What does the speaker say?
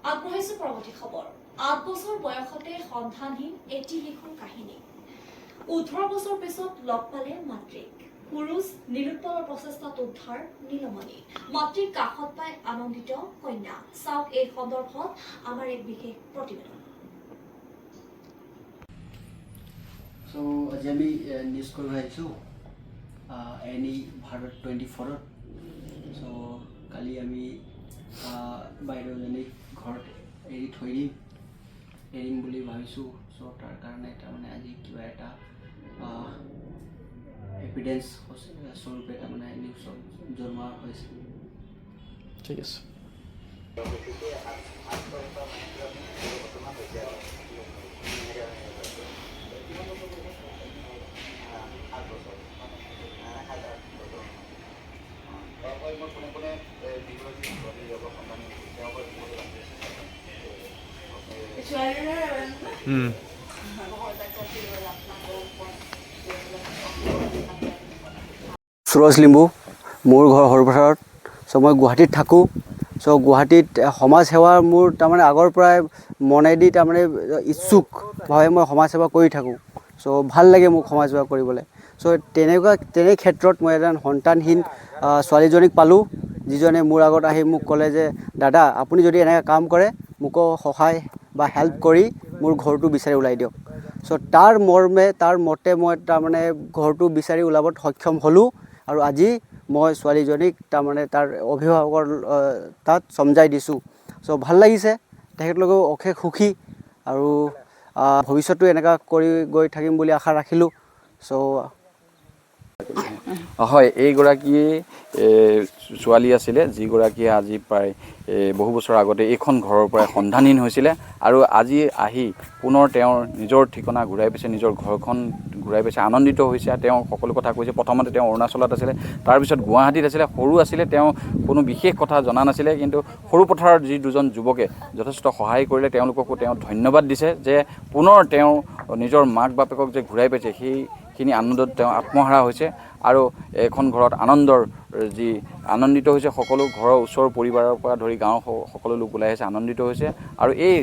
আগবঢ়াইছো পৰৱৰ্তী খবৰ। ৮ বছৰ বয়সতে সন্ধানহীন এটি শিশুৰ কাহিনী। ১৮ বছৰ পিছত লগ পালে মাতৃক। পুৰুষ নিৰুৎপলৰ প্ৰচেষ্টাত উদ্ধাৰ নীলমণি। মাতৃক কাষত পাই আনন্দিত কন্যা। চাওক এই সন্দৰ্ভত আমাৰ এক বিশেষ প্ৰতিবেদন। So আজি আমি নিউজ কৰিব আহিছোঁ এনি ভাৰত 24ত। চ' কালি আমি বাইদেউজনীক ঘৰত এৰিম বুলি ভাবিছোঁ। চ' তাৰ কাৰণে তাৰমানে আজি কিবা এটা এভিডেঞ্চ স্বৰূপে তাৰমানে নিউজত জনোৱা হৈছে। ঠিক আছে। সুৰজ লিম্বু, মোৰ ঘৰ সৰুপথাৰত। চ' মই গুৱাহাটীত থাকোঁ। চ' গুৱাহাটীত সমাজ সেৱাৰ মোৰ তাৰমানে আগৰ পৰাই মনেদি তাৰমানে ইচ্ছুকভাৱে মই সমাজ সেৱা কৰি থাকোঁ। চ' ভাল লাগে মোক সমাজ সেৱা কৰিবলৈ। চ' তেনে ক্ষেত্ৰত মই এজন সন্তানহীন ছোৱালীজনীক পালোঁ, যিজনে মোৰ আগত আহি মোক ক'লে যে দাদা আপুনি যদি এনেকৈ কাম কৰে মোকো সহায় বা হেল্প কৰি মোৰ ঘৰটো বিচাৰি ওলাই দিয়ক। চ' তাৰ মতে মই তাৰমানে ঘৰটো বিচাৰি ওলাবত সক্ষম হ'লোঁ। আৰু আজি মই ছোৱালীজনীক তাৰমানে তাৰ অভিভাৱকৰ তাত চমজাই দিছোঁ। চ' ভাল লাগিছে, তেখেতলোকেও অশেষ সুখী আৰু ভৱিষ্যতো এনেকুৱা কৰি গৈ থাকিম বুলি আশা ৰাখিলোঁ। চ' হয়, এইগৰাকী ছোৱালী আছিলে, যিগৰাকীয়ে আজি প্ৰায় বহু বছৰ আগতে এইখন ঘৰৰ পৰাই সন্ধানহীন হৈছিলে আৰু আজি আহি পুনৰ তেওঁৰ নিজৰ ঠিকনা ঘূৰাই পাইছে, নিজৰ ঘৰখন ঘূৰাই পাইছে, আনন্দিত হৈছে। তেওঁ সকলো কথা কৈছে। প্ৰথমতে তেওঁ অৰুণাচলত আছিলে, তাৰপিছত গুৱাহাটীত আছিলে। সৰু আছিলে, তেওঁ কোনো বিশেষ কথা জনা নাছিলে, কিন্তু সৰুপথাৰৰ যি দুজন যুৱকে যথেষ্ট সহায় কৰিলে, তেওঁলোককো তেওঁ ধন্যবাদ দিছে যে পুনৰ তেওঁ নিজৰ মাক বাপেকক যে ঘূৰাই পাইছে, সেইখিনি আনন্দত তেওঁ আত্মহাৰা হৈছে। আৰু এখন ঘৰত আনন্দিত হৈছে। সকলো ঘৰৰ ওচৰৰ পৰিবাৰৰ পৰা ধৰি গাঁৱৰ সকলো লোক ওলাই আহিছে, আনন্দিত হৈছে। আৰু এই